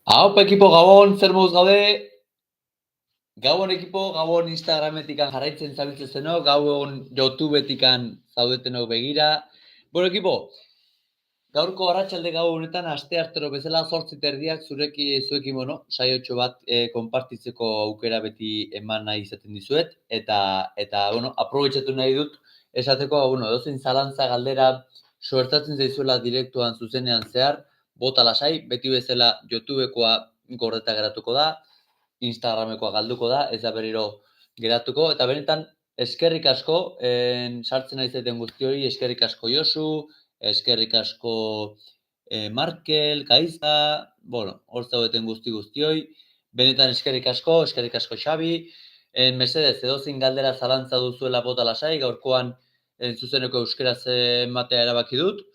Haupa ekipo Gabon, zer moduz gaude? Gabon ekipo, Gabon Instagrametikan jarraitzen zabiltzenok, Gabon YouTubetikan zaudetenok begira. Bueno ekipo, gaurko arratsalde gau honetan asteartero bezala 8:30 zuekin saiotxo bat konpartitzeko aukera beti eman nahi izaten dizuet eta aprobetxatu nahi dut esateko, edozein zalantza galdera suertatzen zaizuela direktuan zuzenean zehar, bota lasai, beti bezala YouTubekoa gordeta geratuko da, Instagramekoa galduko da, ez da berriro geratuko, eta benetan eskerrik asko, sartzen ari zaiten guzti hori, eskerrik asko Josu, eskerrik asko Markel, Kaiza, hor zaudeten guzti-guztioi, benetan eskerrik asko Xabi, mesedez, edozein galdera zalantza duzuela bota lasai, gaurkoan zuzeneko euskeraz ematea erabaki dut,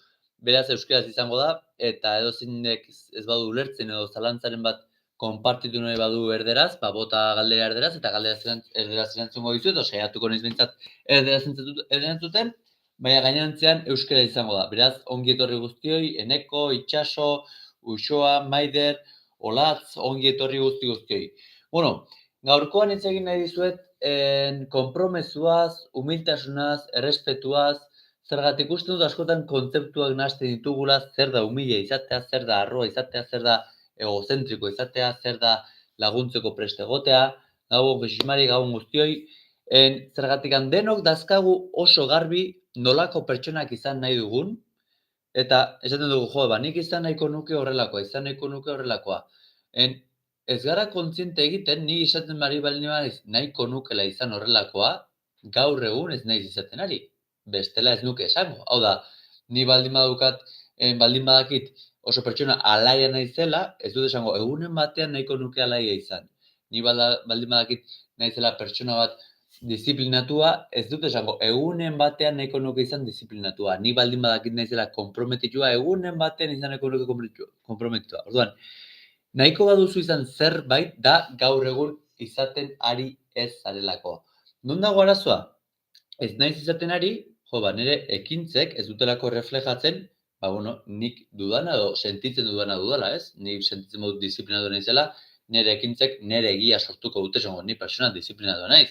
beraz euskeraz izango da, eta edozeinek ez badu ulertzen edo zalantzaren bat konpartitu nahi badu erderaz, bota galdera erderaz, eta galdera erderaz erantzungo dizuet, saiatuko naiz behintzat erderaz erantzuten, baina gainantzean euskera izango da. Beraz, ongi etorri guztioi, Eneko, Itxaso, Uxoa, Maider, Olatz, ongi etorri guztioi. Gaurkoan hitz egin nahi dizuet, konpromezuaz, humiltasunaz, errespetuaz, zergatik uste dut askotan kontzeptuak nahasten ditugula, zer da humila izatea, zer da arroa izatea, zer da egozentriko izatea, zer da laguntzeko preste egotea, gabon Jeximari, gabon guztioi, zergatik denok dazkagu oso garbi nolako pertsonak izan nahi dugun, eta esaten dugu, nik izan nahiko nuke horrelakoa, ez gara kontziente egiten, ni izaten nahiko nukela izan horrelakoa, gaur egun ez naiz izaten ari, bestela ez nuke esango, hau da, ni baldin badakit oso pertsona alaia naizela, ez dut esango, egunen batean nahiko nuke alaia izan. Ni baldin badakit naizela pertsona bat disiplinatua, ez dut esango, egunen batean nahiko nuke izan disiplinatua. Ni baldin badakit naizela konprometitua, egunen batean izan nahiko nuke konprometitua. Orduan, nahiko baduzu izan zerbait da gaur egun izaten ari ez zarelako. Non dago arazoa? Ez naiz izaten ari, nire ekintzek ez dutelako reflejatzen, nik dudana edo sentitzen dudala, ez? Nik sentitzen dut disiplinatu naizela, nire ekintzek nire egia sortuko dute, ni pertsona disiplinatu naiz.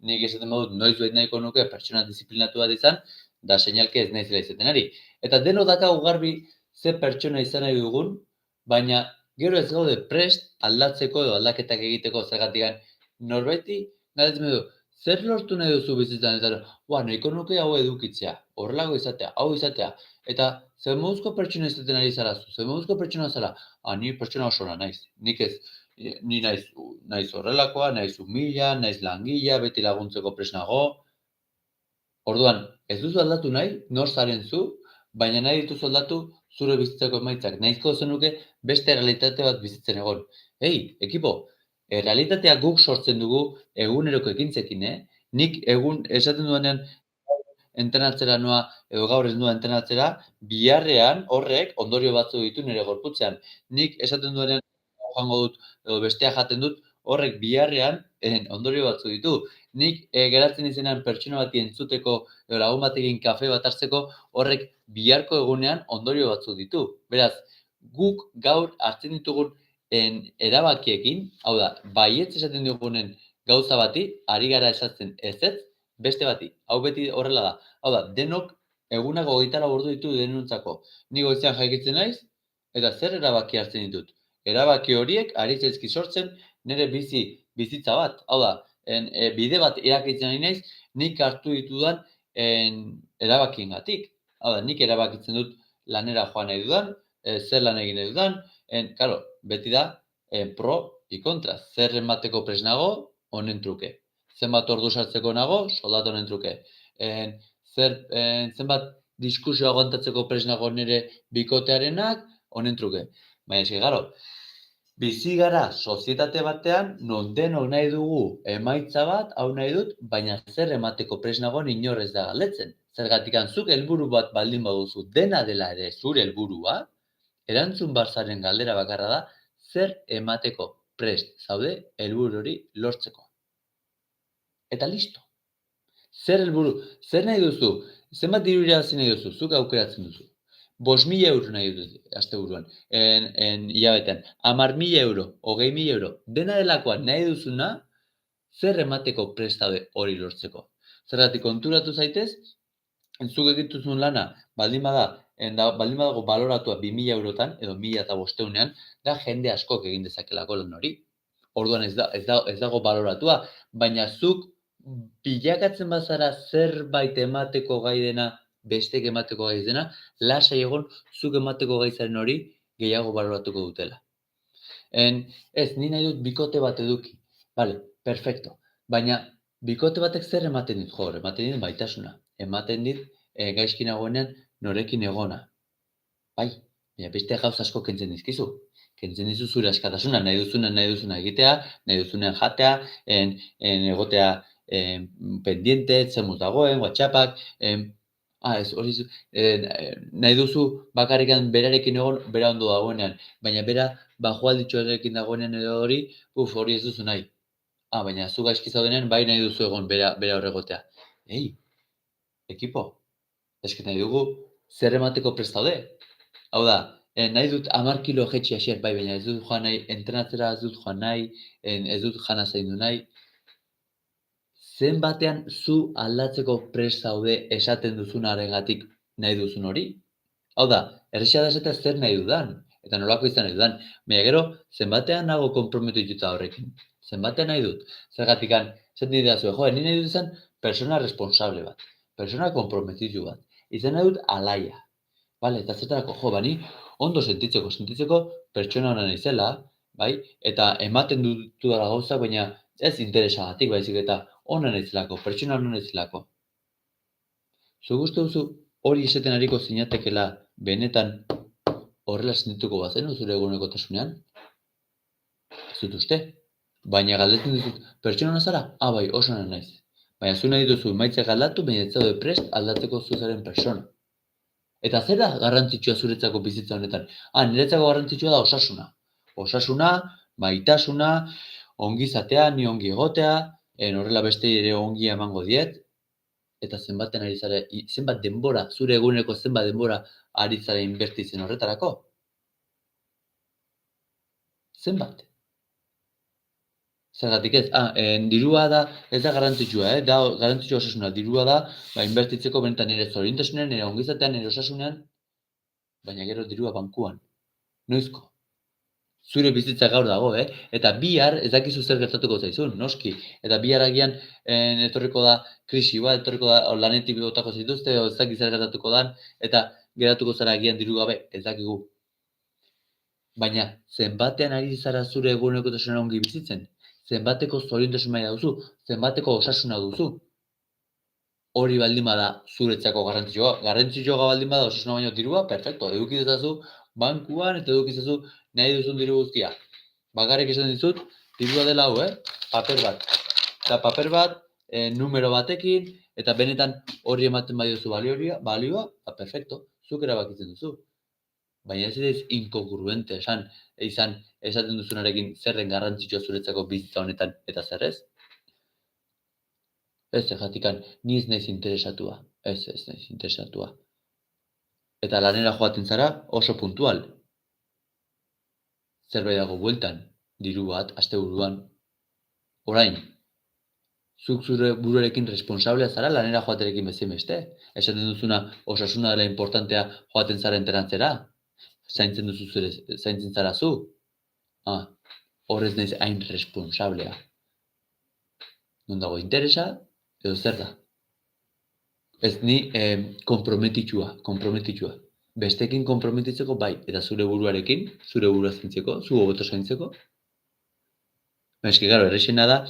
Nik esaten dut noiz behit nahiko nuke pertsona disiplinatu bat izan, da seinalke ez naizela izaten ari. Eta deno dakagu garbi ze pertsona izan nahi dugun, baina gero ez gaude prest aldatzeko edo aldaketak egiteko zergatik norbaiti galdetzen du, zer lortu nahi duzu bizitzan, eta nahiko nuke hau edukitzea, horrelago izatea, hau izatea, eta zer moduzko pertsona izaten ari zara zu, zer moduzko pertsona zara, ni pertsona osona naiz, nik ez, ni naiz horrelakoa, naiz humila, naiz langila, beti laguntzeko presnago, orduan, ez duzu aldatu nahi, nor zaren zu, baina nahi dituzu aldatu zure bizitzako emaitzak, nahizko zenuke beste realitate bat bizitzen egon. Ekipo, realitatea guk sortzen dugu eguneroko ekintzekin, nik egun esaten duenean entrenatzera noa, edo gaur ez noa entrenatzera, biharrean horrek ondorio batzu ditu nire gorputzean. Nik esaten duenean joango dut, edo bestea jaten dut, horrek biharrean ondorio batzu ditu. Nik geratzen izenean pertsona bati entzuteko, edo lagun batekin kafe bat hartzeko, horrek biharko egunean ondorio batzu ditu. Beraz, guk gaur hartzen ditugun erabakiekin, hau da, baietz esaten dugunen gauza bati, ari gara esatzen ez, beste bati, hau beti horrela da. Hau da, denok egunako 24 ordu ditu denontzako. Ni goizean jaikitzen naiz, eta zer erabaki hartzen ditut? Erabaki horiek ari zaizki sortzen nire bizitza bat. Hau da, bide bat erakitzen nahi naiz, nik hartu ditudan erabakiengatik. Hau da, nik erabakitzen dut lanera joan nahi dudan, zer lan egin nahi dudan, beti da, pro y kontra. Zer emateko presnago, honen truke. Zenbat ordu sartzeko nago, soldatu honen truke. Zenbat diskusio aguantatzeko presnago nire bikotearenak, honen truke. Baina eski, bizi gara sozietate batean, non denok nahi dugu emaitza bat, hau nahi dut, baina zer emateko presnago inor ez da galdetzen. Zergatik zuk helburu bat baldin baduzu dena dela ere zure helburua, erantzun barzaren galdera bakarra da, zer emateko prest zaude helburu hori lortzeko. Eta listo. Zer helburu, zer nahi duzu, zenbat diru irabazi nahi duzu, zuk aukeratzen duzu. 5.000 euro nahi dut, asteburuan, hilabetean, 10.000 euro, 20.000 euro, dena delakoa nahi duzuna, zer emateko prest daude hori lortzeko. Zergatik konturatu zaitez, zuk egituzun lana, baldin badago baloratua 2.000 eurotan, edo 1.500ean, da jende askok egin dezakelako lan hori. Orduan ez dago baloratua, baina zuk bilakatzen bazara zerbait emateko gai dena, bestek emateko gai dena, lasai egon zuk emateko gai zaren hori gehiago baloratuko dutela. Ez, ni nahi dut bikote bat eduki. Vale, perfecto. Baina bikote batek zer ematen dit? Jor, ematen dit maitasuna. Ematen dit gaizki nagoenean norekin egona. Bai, baina beste gauza asko kentzen dizkizu. Kentzen dizu zure askatasuna, nahi duzuna egitea, nahi duzunean jatea, egotea pendiente, zemuz dagoen, WhatsAppak, nahi duzu bakarrikan berarekin egon, bera ondo dagoenean, baina bera bajoalditxoarekin dagoenean edo hori ez duzu nahi. Baina zu gaizki zaudenean, bai nahi duzu egon bera horregotea. Ekipo, eski nahi dugu zer emateko prest daude. Hau da, nahi dut 10 kilo jetxi hasier, bai, baina ez dut joan nahi, entrenatzera ez dut joan nahi, ez dut jana zaindu nahi. Zenbatean zu aldatzeko prest zaude esaten duzunarengatik nahi duzun hori? Hau da, erresa da esatea zer nahi dudan, eta nolako izan nahi dudan. Baina gero, zenbatean nago konprometituta horrekin. Zenbatean nahi dut. Zergatikan, esaten didazu, ni nahi dut izan persona responsable bat, persona konprometitu bat. Izan nahi dut alaia. Bale, eta zertarako, bani, ondo sentitzeko pertsona hona naizela, bai, eta ematen dutu dara gauza, baina ez interesagatik, baizik eta ona naizelako, pertsona hona naizelako. Zuk uste duzu hori esaten ariko zinatekela benetan horrela sentituko bazenu zure egunerokotasunean? Ez dut uste. Baina galdetzen dizut, pertsona hona zara? Bai, oso ona naiz. Baina zu nahi duzu emaitzak aldatu, baina ez zaude prest aldatzeko zu zaren persona. Eta zer da garrantzitsua zuretzako bizitza honetan? Niretzako garrantzitsua da osasuna. Osasuna, maitasuna, ongi izatea, ni ongi egotea, horrela beste ere ongi emango diet, eta zenbat denbora, zure eguneko zenbat denbora ari zara inbertitzen horretarako? Zenbat? Zergatik ez? Dirua da, ez da garrantzitsua, da garrantzitsua osasuna. Dirua da, inbertitzeko benetan nire zorintasunean, nire ongizatean, nire osasunean, baina gero dirua bankuan. Noizko? Zure bizitza gaur dago, Eta bihar ez dakizu zer gertatuko zaizun, noski. Eta bihar agian etorriko da krisi bat, etorriko da lanetik botako zituzte, ez dakiz zer gertatuko dan, eta geratuko zara agian diru gabe, ez dakigu. Baina, zenbatean ari zara zure egunerokotasuna ongi bizitzen? Zenbateko zoriontasun maila duzu? Zenbateko osasuna duzu? Hori baldin bada zuretzako garrantzitsua. Garrantzitsua baldin bada osasuna baino dirua, perfecto. Eduki dezazu bankuan eta eduki dezazu nahi duzun diru guztia. Bakarrik esan dizut, dirua dela hau, paper bat. Eta paper bat, numero batekin, eta benetan hori ematen badiozu balioa, perfecto, zuk erabakitzen duzu. Baina ez ez inkongruente izan esaten duzunarekin zer den garrantzitsua zuretzako bizitza honetan eta zer ez? Ez, jatikan, ni ez naiz interesatua. Ez naiz interesatua. Eta lanera joaten zara oso puntual. Zerbait dago bueltan, diru bat, asteburuan. Orain, zuk zure buruarekin responsablea zara lanera joaterekin bezin beste. Esaten duzuna osasuna dela importantea joaten zara entrenatzera. Zaintzen zara zu. Horrez naiz hain responsablea. Non dago interesa, edo zer da? Ez ni komprometitxua. Bestekin komprometitzeko bai, eta zure buruarekin, zure burua zaintzeko, zu hobeto zaintzeko. Eski, gero, errexena da,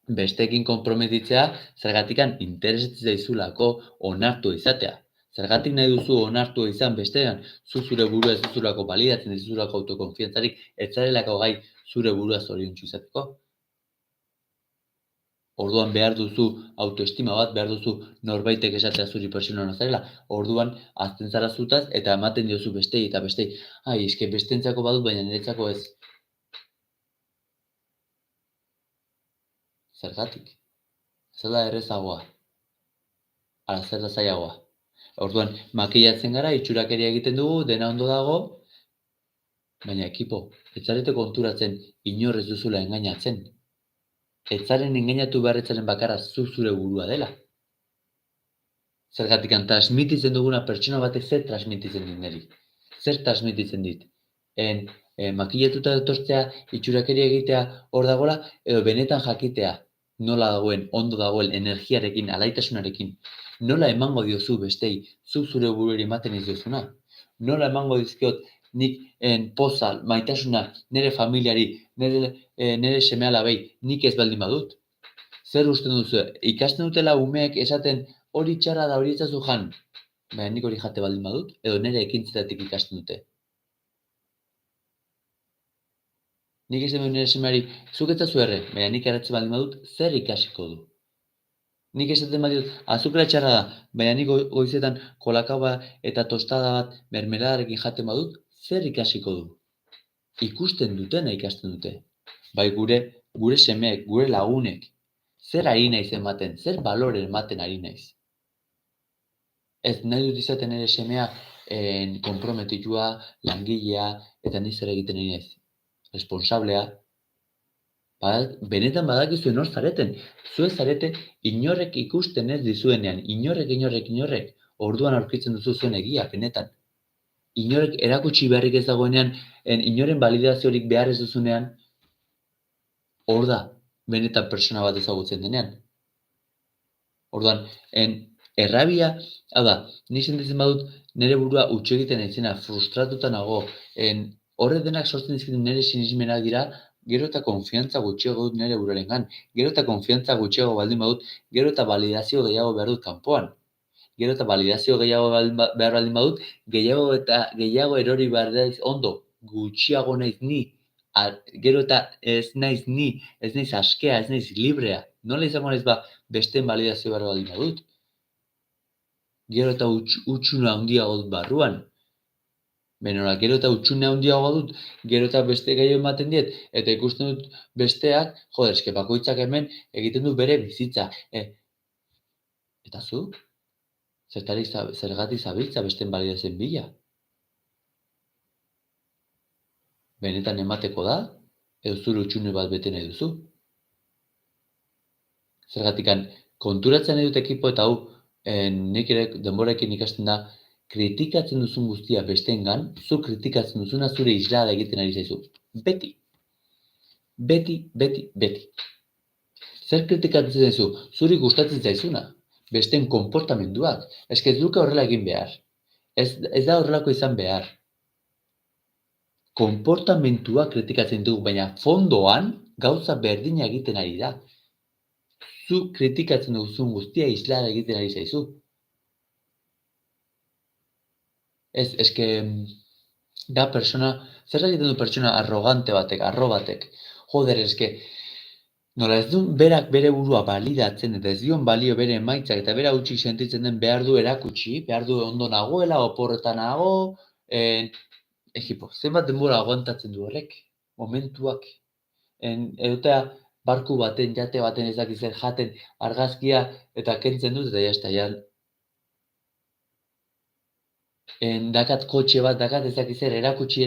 bestekin komprometitzea zergatikan interesetzen zaizulako onartu izatea. Zergatik nahi duzu onartu izan bestean, zure burua ez duzulako balidatzen, ez duzulako autokonfiantzarik, ez zarelako gai zure burua zoriontsu izateko. Orduan behar duzu autoestima bat, behar duzu norbaitek esatea zuri pertsona hona zarela. Orduan azten zara zutaz eta ematen diozu bestei eta bestei. Eske bestentzako badut, baina niretzako ez. Zergatik? Zer da errezagoa? Zer da zailagoa? Orduan, makillatzen gara, itxurakeria egiten dugu, dena ondo dago, baina ekipo, ez zarete konturatzen inor ez duzula engainatzen. Ez zaren engainatu beharretzaren bakarra zure burua dela. Zergatik transmititzen duguna pertsona batek zer transmititzen dit niri. Zer transmititzen dit. Makillatuta etortzea, itxurakeria egitea hor dagoela, edo benetan jakitea nola dagoen, ondo dagoen energiarekin, alaitasunarekin. Nola emango diozu bestei, zure buruari ematen ez diozuna. Nola emango dizkiot nik poza, maitasuna, nire familiari, nire seme-alabei, nik ez baldin badut. Zer usten duzu, ikasten dutela umeek esaten hori txarra da, hori etzazu jan. Baina nik hori jate baldin badut, edo nire ekintzetatik ikasten dute. Nik esan behar nire semeari, zuk etzazu erre, baina nik erratzen baldin badut, zer ikasiko du. Nik esaten badut, azukra txarra da, baina nik goizetan kolakaba eta tostada bat mermeladarekin jaten badut, zer ikasiko du. Ikusten dutena ikasten dute. Bai gure semeek, gure lagunek, zer ari naiz ematen, zer balore ematen ari naiz. Ez nahi dut izaten ere semea konprometitua, langilea, eta nahi zer egiten ari naiz. Responsablea. Benetan badakizue nor zareten. Zue zarete inorrek ikusten ez dizuenean, inorrek, orduan aurkitzen duzu zuen egia, benetan. Inorrek erakutsi beharrik ez dagoenean, inoren validaziorik behar ez duzunean, hor da, benetan persona bat ezagutzen denean. Orduan, errabia, hau da, ni sentitzen badut, nire burua utxe egiten aitzena, frustratuta nago, horre denak sortzen dizkiten nire sinismenak dira, gero eta konfiantza gutxiago dut nire buruarengan, gero eta konfiantza gutxiago baldin badut, gero eta validazio gehiago behar dut kanpoan. Gero eta validazio gehiago behar baldin badut, gehiago erori behar daiz ondo, gutxiago naiz ni, gero eta ez naiz ni, ez naiz askea, ez naiz librea. Nola izango naiz besteen validazio behar baldin badut? Gero eta utxuna handiago dut barruan. Benora, gero eta utxune handiago dut, gero eta beste gehiago ematen diet, eta ikusten dut besteak, eske bakoitzak hemen egiten du bere bizitza. Eta zu? Zergatik zabiltza besten balidazioen bila? Benetan emateko da, edo zure utxune bat bete nahi duzu? Zergatikan, konturatzen nahi dut ekipo eta hau, nik ere denboraekin ikasten da, kritikatzen duzun guztia besteengan, zu kritikatzen duzuna zure islada egiten ari zaizu. Beti. Beti. Zer kritikatzen zaizu? Zuri gustatzen zaizuna. Besteen konportamenduak. Eske ez duke horrela egin behar. Ez da horrelako izan behar. Konportamentua kritikatzen dugu, baina fondoan gauza berdina egiten ari da. Zu kritikatzen duzun guztia islada egiten ari zaizu. Ez, eske, da persona, zer egiten du persona arrogante batek, arro batek. Joder, eske, nola ez du berak bere burua balidatzen eta ez dion balio bere emaitzak eta bera utxik sentitzen den behar du erakutsi, behar du ondo nagoela, oporretan nago, egipo, zenbat denbora aguantatzen du horrek, momentuak, edotea barku baten, jate baten ezakizen jaten argazkia eta kentzen dut eta jazta, dakat kotxe bat, dakat ezakizer, erakutsi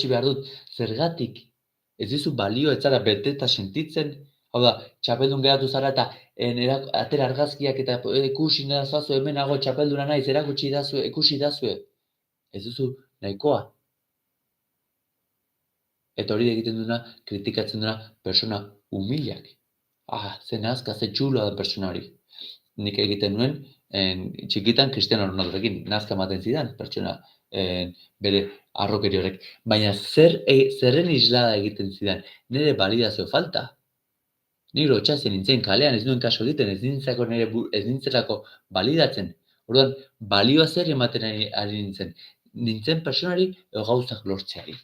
behar dut, zergatik, ez dizu balio ez zara beteta sentitzen, hau da, txapeldun geratu zara eta atera argazkiak eta ikusi nazazu hemen nago txapelduna naiz, erakutsi idazue, ikusi idazue, ez duzu nahikoa. Eta hori egiten duena, kritikatzen duena persona humilak. Zen azka, ze txulo da persona hori. Nik egiten nuen, txikitan Cristiano Ronaldorekin, nazka ematen zidan, pertsona bere arrokeri horrek. Baina zerren islada egiten zidan, nire validazio falta. Nire lotxatzen nintzen kalean, ez nuen kaso egiten, ez nintzelako validatzen. Orduan, balioa zer ematen ari nintzen. Nintzen personari edo gauzak lortzeari.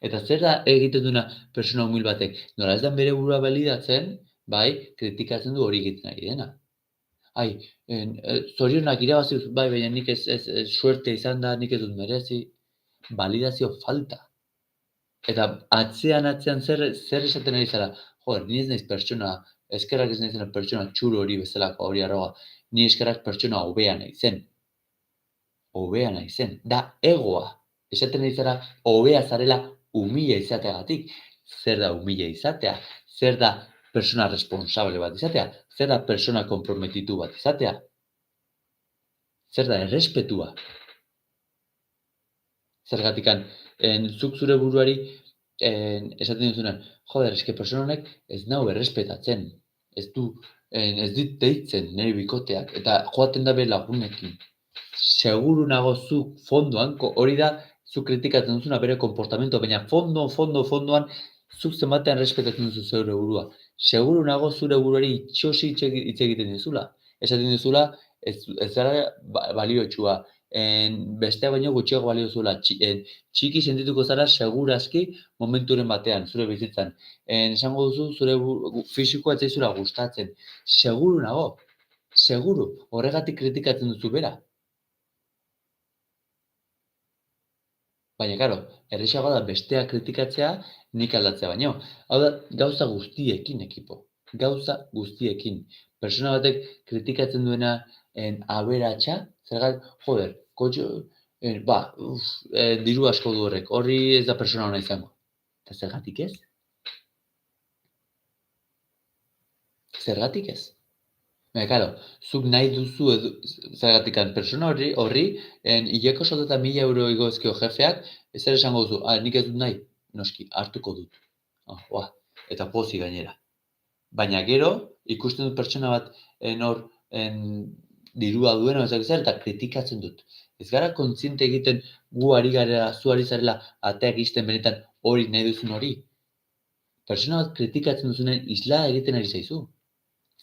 Eta zer da egiten duena persona humil batek? Nola ez da bere burua validatzen, bai, kritikatzen du hori egiten ari dena. Zorionak irabazi bai, baina nik ez suerte izan da, nik ez dut merezi, validazio falta. Eta atzean zer esaten ari zara, joder, ni ez naiz pertsona, eskerrak ez naiz pertsona txuro hori bezalako hori arroga, ni eskerrak pertsona hobea nahi zen. hobea naizen, da egoa. Esaten ari zara, hobea zarela umila izateagatik. Zer da umila izatea? Zer da persona responsable bat izatea? Zer da persona komprometitu bat izatea? Zer da errespetua? Zergatikan, zuk zure buruari esaten duzunan, joder, eske persona honek ez nau errespetatzen. Ez dit deitzen nire bikoteak, eta joaten da bere lagunekin. Seguru nago zuk fondoan, hori da zuk kritikatzen duzuna bere konportamentu, baina fondoan zuk zenbatean respetatzen duzu zeure burua. Seguru nago zure buruari itxosi hitz egiten dizula. Esaten dizula, ez zara baliotsua, bestea baino gutxiago balio zuela, txiki sentituko zara segurazki momenturen batean, zure bizitzan. Esango duzu, zure fisikoa ez zaizula gustatzen. Seguru nago, seguru, horregatik kritikatzen duzu bera. Baina, karo, errexago da bestea kritikatzea, nik aldatzea baino. Hau da, gauza guztiekin, ekipo. Gauza guztiekin. Persona batek kritikatzen duena aberatsa, zergatik, joder, diru asko du horrek, horri ez da persona hona izango. Eta zergatik ez? Zergatik ez? Baina, karo, zuk nahi duzu zergatikan persona horri, hileko soldata 1000 euro igozkio jefeak, zer esango duzu, nik ez dut nahi, noski, hartuko dut. Eta pozi gainera. Baina gero, ikusten dut pertsona bat hor dirua duena, eta kritikatzen dut. Ez gara kontziente egiten gu ari garela, zu ari zarela, ateak izten benetan hori nahi duzun hori. Persona bat kritikatzen duzunen isla egiten ari zaizu.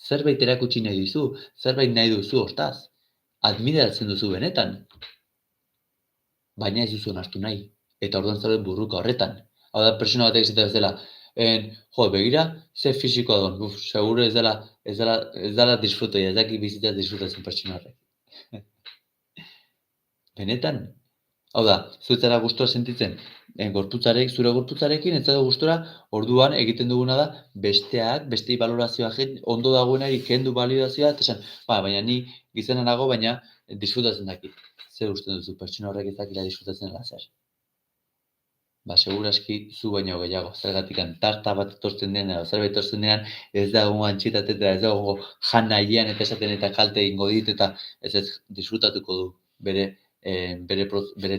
Zerbait erakutsi nahi dizu, zerbait nahi duzu hortaz. Admiratzen duzu benetan. Baina ez duzu onartu nahi. Eta orduan zauden burruka horretan. Hau da, persona batek esaten ez dela, begira, ze fisikoa duen. Seguro ez dela disfrutoia, ez daki bizitzaz disfrutatzen pertsona horrek. Benetan. Hau da, zuetzara gustora sentitzen, zure gorputzarekin, ez zara gustora, orduan egiten duguna da, bestei balorazioa ondo dagoenari kendu balorazioa, eta esan, baina ni gizena nago, baina disfrutatzen dakit. Zer usten duzu, pertsona horrek ez dakila disfrutatzen dela zer. Seguraski zu baino gehiago, zergatikan tarta bat etortzen denean, edo zerbait etortzen denean, ez dago antxitate eta ez dago jan nahian eta esaten eta kalte egingo dit, eta ez disfrutatuko du bere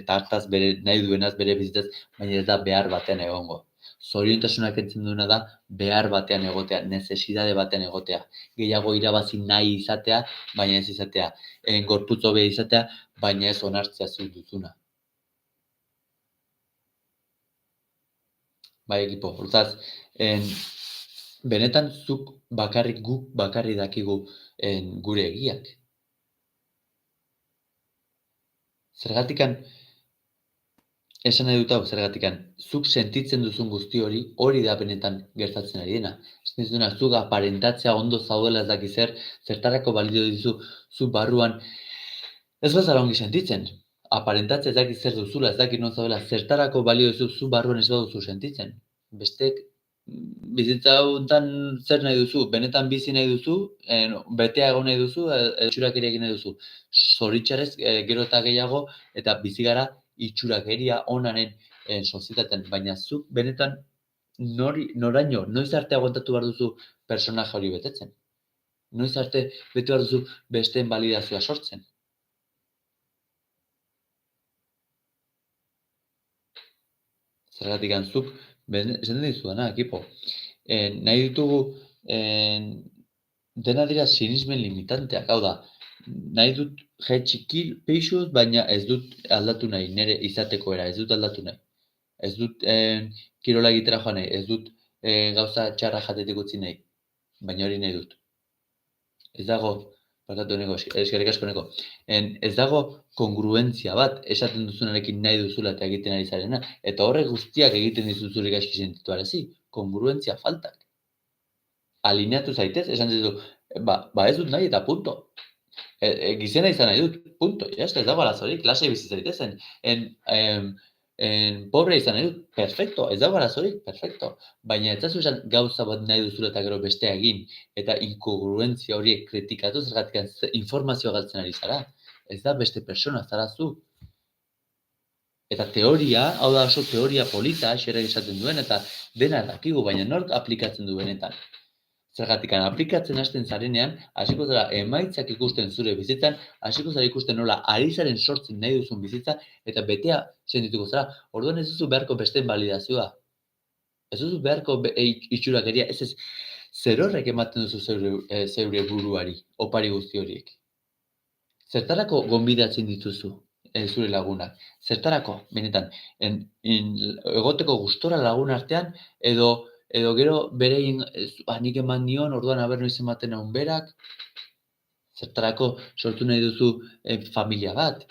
tartaz, bere nahi duenaz, bere bizitzaz, baina ez da behar batean egongo. Zoriontasunak entzen duena da behar batean egotea, necesidade batean egotea. Gehiago irabazi nahi izatea, baina ez izatea. Gorputz hobea izatea, baina ez onartzea zu duzuna. Bai, ekipo, hortaz, benetan guk bakarrik dakigu gure egiak. Zergatikan, esan nahi dut hau, zergatikan, zuk sentitzen duzun guzti hori da benetan gertatzen ari dena. Ez duzuna, zuk aparentatzea ondo zaudela ez daki zertarako balio dizu, zu barruan, ez bazara ongi sentitzen. Aparentatzea ez daki zer duzula, ez daki non zaudela, zertarako balio dizu, zu barruan ez baduzu sentitzen. Bestek, bizitza honetan zer nahi duzu, benetan bizi nahi duzu, betea egon nahi duzu, itxurakeria egin nahi duzu. Zoritxarrez, gero eta gehiago, eta bizi gara itxurakeria onaren sozietaten, baina zuk benetan noraino, noiz arte aguantatu behar duzu personaje hori betetzen? Noiz arte bete behar duzu besteen validazioa sortzen? Zergatik antzuk, esaten dizuena, ekipo. Nahi ditugu, dena dira sinismen limitanteak, hau da, nahi dut jaitxiki peixuz, baina ez dut aldatu nahi, nire izateko era, ez dut aldatu nahi. Ez dut kirola egitera joan nahi, ez dut gauza txarra jatetik utzi nahi, baina hori nahi dut. Ez dago, eskerrik asko neko, ez dago kongruentzia bat, esaten duzunarekin nahi duzula eta egiten ari zarena, eta horrek guztiak egiten dizuzurik gaizki sentitu arazi, kongruentzia faltak. Alineatu zaitez, esan dizu, ez dut nahi eta punto. Gizena izan nahi dut, punto. Ez dago arazorik, klase bizi zaitezen. Pobre izan nahi dut, perfecto, ez dago arazorik, perfecto. Baina ez zazu esan gauza bat nahi duzula eta gero bestea egin, eta inkongruentzia horiek kritikatu zergatik informazioa galtzen ari zara. ez da beste persona, zara zu. Eta teoria, hau da oso teoria polita, xerrek esaten duen, eta dena dakigu, baina nork aplikatzen du benetan. Zergatik, aplikatzen hasten zarenean, hasiko zara emaitzak ikusten zure bizitzan, hasiko zara ikusten nola ari zaren sortzen nahi duzun bizitza, eta betea sentituko zara. Orduan ez duzu beharko besteen validazioa. Ez duzu beharko itxurakeria, ez zer horrek ematen duzu zeure buruari, opari guzti horiek. Zertarako gonbidatzen dituzu zure lagunak? Zertarako, benetan, egoteko gustora lagun artean, edo gero berein nik eman nion, orduan aber noiz ematen naun berak, zertarako sortu nahi duzu familia bat,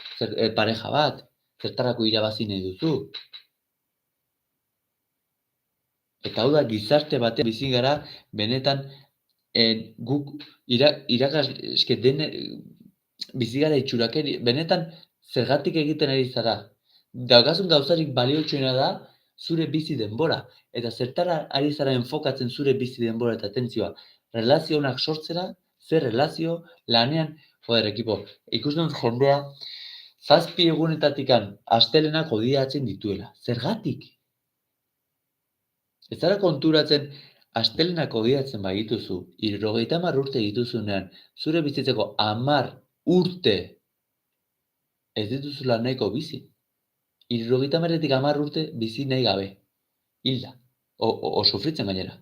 pareja bat, zertarako irabazi nahi duzu. Eta hau da, gizarte batean bizi gara, benetan, guk bizi gara itxurakeri, benetan zergatik egiten ari zara. Daukazun gauzarik baliotsuena da zure bizi denbora. Eta zertara ari zara enfokatzen zure bizi denbora eta atentzioa. Relazio honak sortzera, zer relazio, lanean, ekipo, ikusten dut jendea, 7 egunetatikan astelenak odiatzen dituela. Zergatik? Ez zara konturatzen, astelenak odiatzen bagituzu, 70 urte dituzunean, zure bizitzeko 10 urte ez dituzula nahiko bizi. 70etik 10 urte bizi nahi gabe. Hilda. O sufritzen gainera.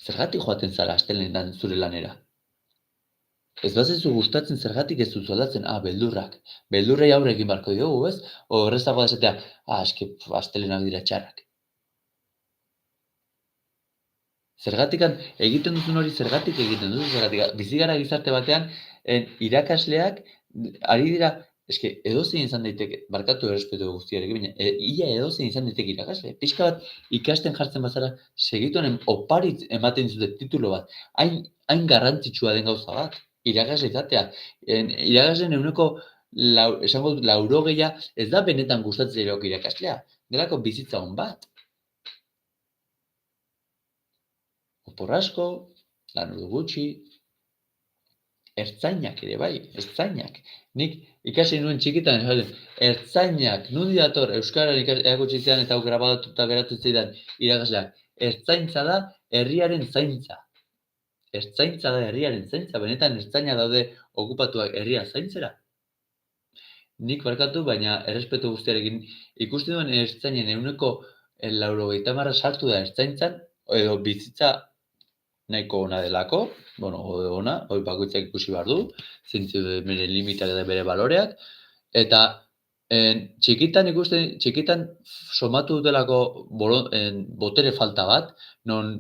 Zergatik joaten zara astelenetan zure lanera? Ez bazezu gustatzen zergatik ez duzu aldatzen, beldurrak. Beldurrei aurre egin barko diogu, ez? O errezago da esatea, astelenak dira txarrak. Zergatikan egiten duzun hori, zergatik egiten duzu, zergatik. Bizi gara gizarte batean, irakasleak ari dira, edozein izan daiteke, barkatu errespetu guztiarekin, baina ia edozein izan daiteke irakasle. Pixka bat ikasten jartzen bazara, segituanen oparitz ematen dizute titulo bat. Hain garrantzitsua den gauza bat, irakasle izatea. Irakasleen eguneko, esango dut, 80 ez da benetan gustatzen zailok irakaslea. Delako bizitza hon bat. Opor asko, lan ordu gutxi, ertzainak ere bai, ertzainak. Nik ikasi nuen txikitan, ertzainak, nundi dator, euskaran erakutsi zidan eta hau grabatuta geratu zidan irakasleak. Ertzaintza da herriaren zaintza. Ertzaintza da herriaren zaintza, benetan ertzaina daude okupatuak herria zaintzera. Nik barkatu, baina errespetu guztiarekin ikusten duen ertzainen eguneko 90 sartu da ertzaintzan, edo bizitza nahiko ona delako, ona, hori bakoitzak ikusi behar du, zintzu bere limitak eta bere baloreak, eta txikitan somatu dutelako botere falta bat, non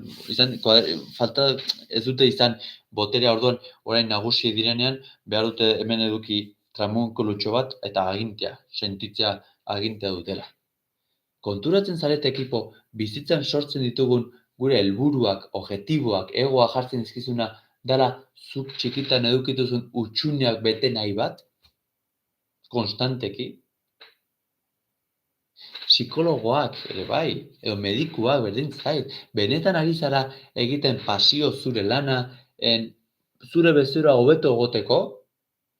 falta ez dute izan boterea orduan orain nagusi direnean, behar dute hemen eduki tramunkulutxo bat eta agintea, sentitzea agintea dutela. Konturatzen zarete ekipo, bizitzan sortzen ditugun gure helburuak, objektiboak, egoa jartzen dizkizuna, dala zuk txikitan edukituzun utxuneak bete nahi bat, konstanteki. Psikologoak ere bai, edo medikuak berdin zait, benetan ari zara egiten pasio zure lana, zure bezeroa hobeto egoteko,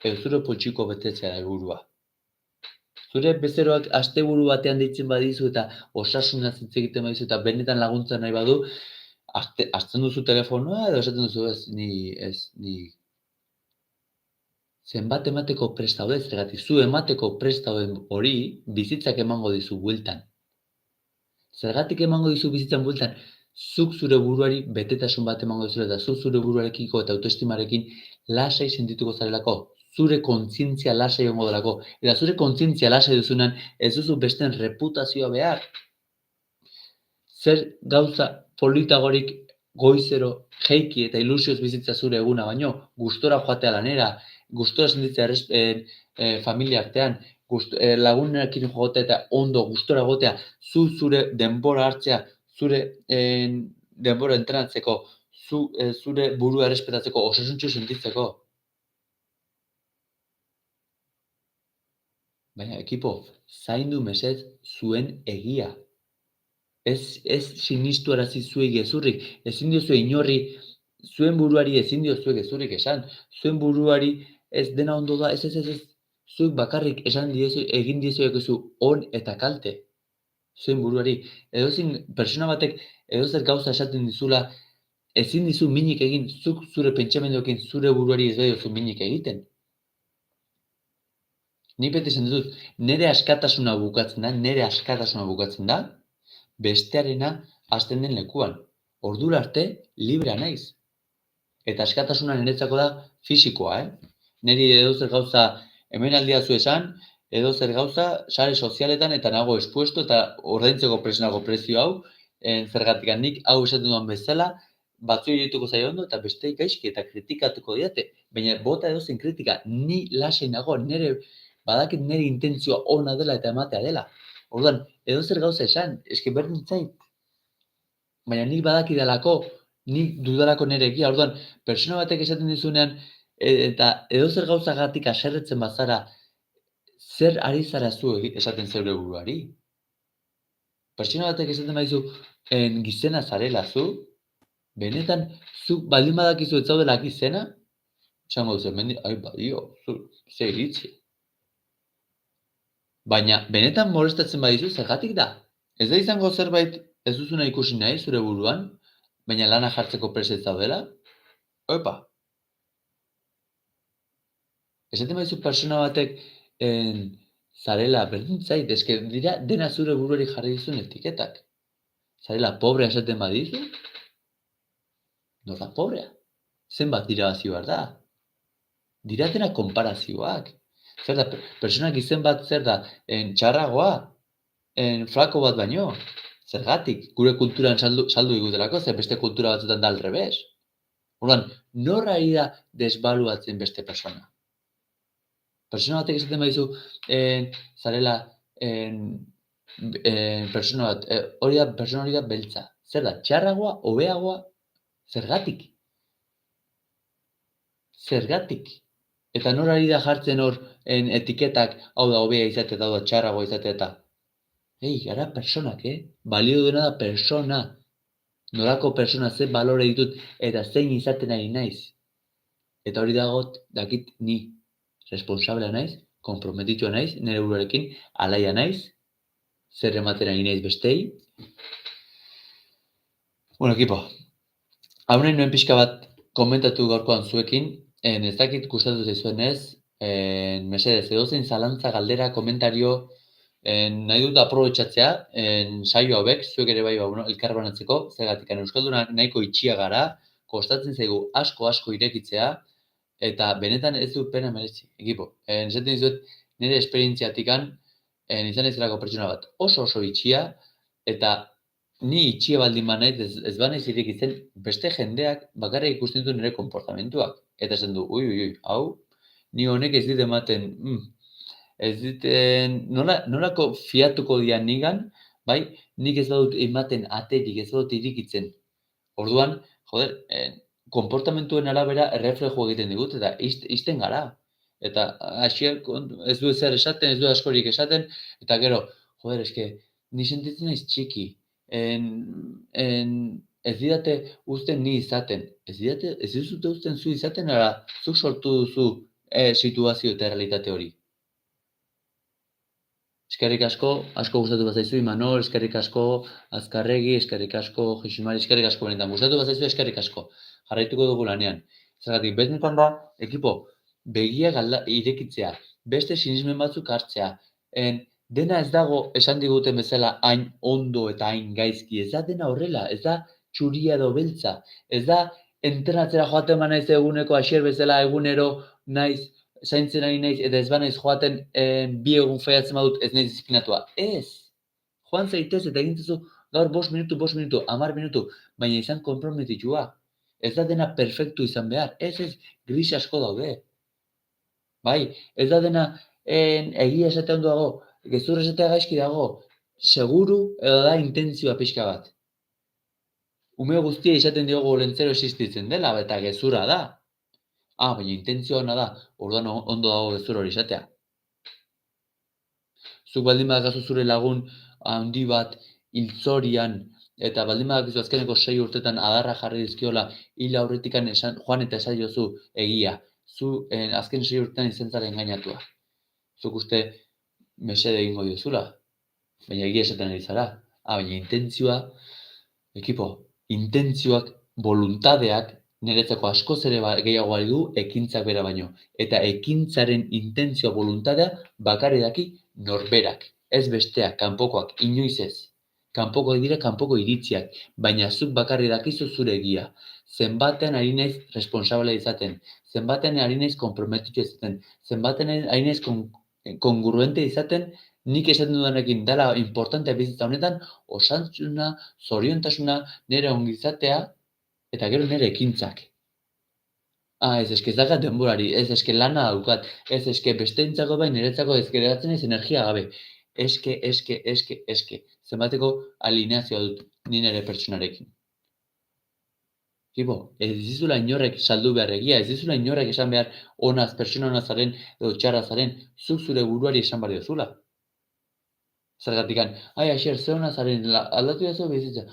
edo zure potxiko betetzea helburua. Zure bezeroak asteburu batean deitzen badizu eta osasunaz hitz egiten badizu eta benetan laguntza nahi badu, hartzen duzu telefonoa edo esaten duzu ni zenbat emateko prest daude, zergatik zu emateko prest dauden hori bizitzak emango dizu bueltan. Zergatik emango dizu bizitzan bueltan, zuk zure buruari betetasun bat emango dizu eta zuk zure buruarekiko eta autoestimarekin lasai sentituko zarelako. Zure kontzientzia lasai egongo delako. Eta zure kontzientzia lasai duzunan, ez duzu besten reputazioa behar. Zer gauza politagorik goizero jeiki eta ilusioz bizitza zure eguna baino, gustora joatea lanera, gustora sentitzea familia artean, lagunekin joatea eta ondo gustora gotea, zure denbora hartzea, zure denbora entrenatzeko, zure burua errespetatzeko, osasuntsu sentitzeko. Baina, ekipo, zaindu mesez zuen egia. Ez sinistu arazi zuei gezurrik, ezin diozue inorri, zuen buruari ezin diozue gezurrik esan, zuen buruari ez dena ondo da, ez. zuk bakarrik egin diezu on eta kalte, zuen buruari. Edozein persona batek edozer gauza esaten dizula, ezin dizu minik egin, zuk zure pentsamenduekin zure buruari ez badiozu minik egiten. Ni beti esan dut, nire askatasuna bukatzen da, bestearena hasten den lekuan. Ordura arte, librea naiz. Eta askatasuna niretzako da fisikoa, Niri edozer gauza hemen aldiazu esan, edozer gauza sare sozialetan eta nago espuesto eta ordaintzeko nago prezio hau, zergatik nik hau esaten duan bezala, batzu irituko zaio ondo eta beste gaizki eta kritikatuko diate. Baina bota edozen kritika, ni lasai nago, badakit nire intentzioa ona dela eta ematea dela. Orduan, edozer gauza esan, eske berdin zait. Baina nik badakidalako, nik dudalako nire egia. Orduan, persona batek esaten dizunean, eta edozer gauzagatik haserretzen bazara, zer ari zara zu esaten zeure buruari? Persona batek esaten badizu, gizena zarela zu, benetan, zu baldin badakizu ez zaudela gizena, esango duzu, badio, zu, ze iritzi. Baina, benetan molestatzen badizu, zergatik da? Ez da izango zerbait ez duzuna ikusi nahi zure buruan, baina lana jartzeko prest zaudela? Opa! Esaten badizu persona batek zarela, berdin zait, eske dira dena zure buruari jarri dizun etiketak. Zarela, pobrea esaten badizu? Nor da pobrea? Zenbat irabazi behar da? Dira dena konparazioak. Zer da, personak izen bat zer da, txarragoa, flako bat baino. Zergatik, gure kulturan saldu igutelako, zer beste kultura batzutan da alrebez. Orduan, norra ari da desbaluatzen beste persona? Persona batek esaten badizu, zarela, persona bat, persona hori da beltza. Zer da, txarragoa, hobeagoa, zergatik? Zergatik? Eta nor ari da jartzen hor etiketak, hau da hobea izate eta hau da txarragoa izate eta. Gara personak, balio duena da persona. Norako persona ze balore ditut eta zein izaten ari naiz. Eta hori dagot, dakit ni. Responsablea naiz, komprometitua naiz, nire buruarekin, alaia naiz, zer ematen ari naiz bestei. Bueno, ekipo, hau nahi nuen pixka bat komentatu gaurkoan zuekin, ez dakit gustatu zaizuen ez, mesedez, edozein zalantza, galdera, komentario, nahi dut aprobetxatzea, saio hauek, zuek ere bai, elkar banatzeko, zergatik euskalduna nahiko itxia gara, kostatzen zaigu asko irekitzea, eta benetan ez du pena merezi, ekipo. Esaten dizuet, nire esperientziatikan, izan ezerako pertsona bat oso itxia, eta ni itxia baldin banaiz, ez banaiz irekitzen, beste jendeak bakarrik ikusten du nire konportamentuak. Eta esan du, hau, ni honek ez dit ematen, ez dit, nolako fiatuko dian nigan, bai, nik ez badut ematen aterik, ez badut irikitzen. Orduan, konportamentuen arabera erreflejo egiten digut, eta izten gara. Eta hasiak ez du ezer esaten, ez du askorik esaten, eta gero, eske, ni sentitzen naiz txiki. Ez didate uzten ni izaten. Ez dizute uzten zu izaten, ara, zuk sortu duzu situazio eta realitate hori. Eskerrik asko gustatu bazaizu, Imanol, eskerrik asko Azkarregi, eskerrik asko Jiximari, eskerrik asko benetan. Gustatu bazaizu, eskerrik asko. Jarraituko dugu lanean. Zergatik, benetan da, ekipo, begia irekitzea, beste sinismen batzuk hartzea. Dena ez dago esan diguten bezala hain ondo eta hain gaizki. Ez da dena horrela, ez da txuria edo beltza. Ez da entrenatzera joaten banaiz eguneko asier bezala egunero naiz, zaintzen ari naiz, eta ez banaiz joaten 2 egun faiatzen badut ez naiz disiplinatua. Ez! Joan zaitez eta egintzezu gaur 5 minutu, 10 minutu, baina izan konprometitua. Ez da dena perfektu izan behar. Ez, gris asko daude. Bai, ez da dena egia esatea ondo dago, gezur esatea gaizki dago, seguru edo da intentzioa pixka bat. Ume guztia izaten diogu lentzero existitzen dela, eta gezurra da. Baina intentzioa ona da, orduan ondo dago gezur hori izatea. Zuk baldin badakazu zure lagun handi bat hiltzorian, eta baldin badakizu azkeneko 6 urtetan adarra jarri dizkiola hil aurretikan joan eta esan jozu egia. Zu azken 6 urtetan izan zara engainatua. zuk uste mesede egingo diozula, baina egia esaten ari zara. Baina intentzioak, voluntadeak, niretzako askoz ere gehiago ari du ekintzak bera baino. Eta ekintzaren intentzioa voluntadea bakarrik daki norberak. Ez besteak, kanpokoak, inoiz ez. Kanpokoak dira kanpoko iritziak, baina zuk bakarrik dakizu zure egia. Zenbatean ari naiz responsable izaten, zenbatean ari naiz konprometitu izaten, zenbatean ari naiz kongruente izaten, nik esaten dudanekin dela importantea bizitza honetan, osantzuna, zoriontasuna, nire ongizatea, eta gero nire ekintzak. Ez dakat denborari, ez lana daukat, ez besteentzako bai niretzako ez geratzen ez energia gabe. Zenbateko alineazioa dut ni nire pertsonarekin. Ez dizula inorrek saldu behar egia, ez dizula inorrek esan behar pertsona ona zaren edo txarra zaren, zuk zure buruari esan behar diozula. Zergatikan, Asier, ze ona zaren, aldatu jazu bizitza.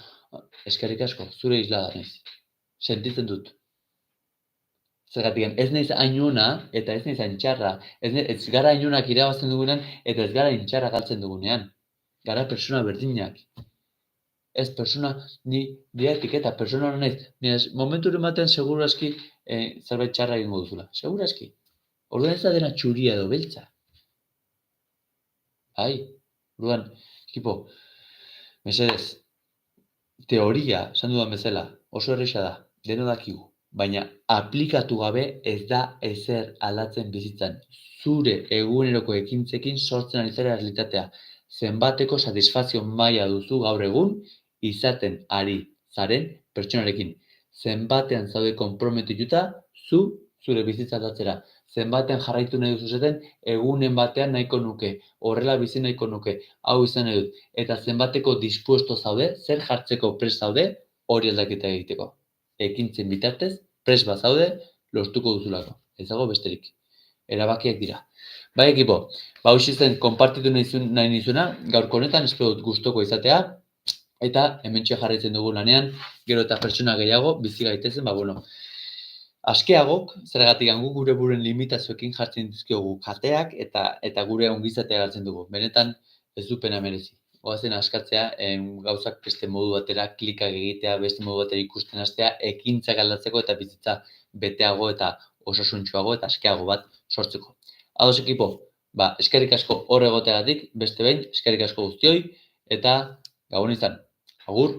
Eskerrik asko, zure isla da naiz. Sentitzen dut. Zergatikan, ez naiz hain ona eta ez naiz hain txarra. Ez gara hain onak irabazten dugunean eta ez gara hain txarra galtzen dugunean. Gara persona berdinak. Ez persona ni diatik eta persona hona naiz. Momenturen batean seguru aski zerbait txarra egingo duzula. Seguru aski. Orduan ez da dena txuria edo beltza. Orduan, mesedez, teoria, esan dudan bezala, oso erresa da, deno dakigu, baina aplikatu gabe ez da ezer aldatzen bizitzan. Zure eguneroko ekintzekin sortzen ari zara realitatea. Zenbateko satisfazio maila duzu gaur egun izaten ari zaren pertsonarekin. Zenbatean zaude konprometituta zure bizitza aldatzera. Zenbatean jarraitu nahi duzu zaten, egunen batean nahiko nuke, horrela bizi nahiko nuke, hau izan nahi dut. Eta zenbateko dispuesto zaude, zer jartzeko prest zaude, hori aldaketa egiteko. Ekintzen bitartez, prest bat zaude, lortuko duzulako. Ez dago besterik. Erabakiak dira. Bai ekipo, hoxe zen konpartitu nahi nizuna, gaurko honetan, espero dut gustoko izatea, eta hementxe jarraitzen dugu lanean, gero eta pertsona gehiago, bizi gaitezen, askeagok, zergatik guk gure buren limitazioekin jartzen dizkiogu kateak eta gure ongizatea galtzen dugu. Benetan ez du pena merezi. Goazen askatzea, gauzak beste modu batera, klikak egitea, beste modu batera ikusten hastea, ekintzak aldatzeko eta bizitza beteago eta osasuntsuago eta askeago bat sortzeko. Ados ekipo, eskerrik asko hor egoteagatik, beste behin, eskerrik asko guztioi, eta gabon izan. Agur!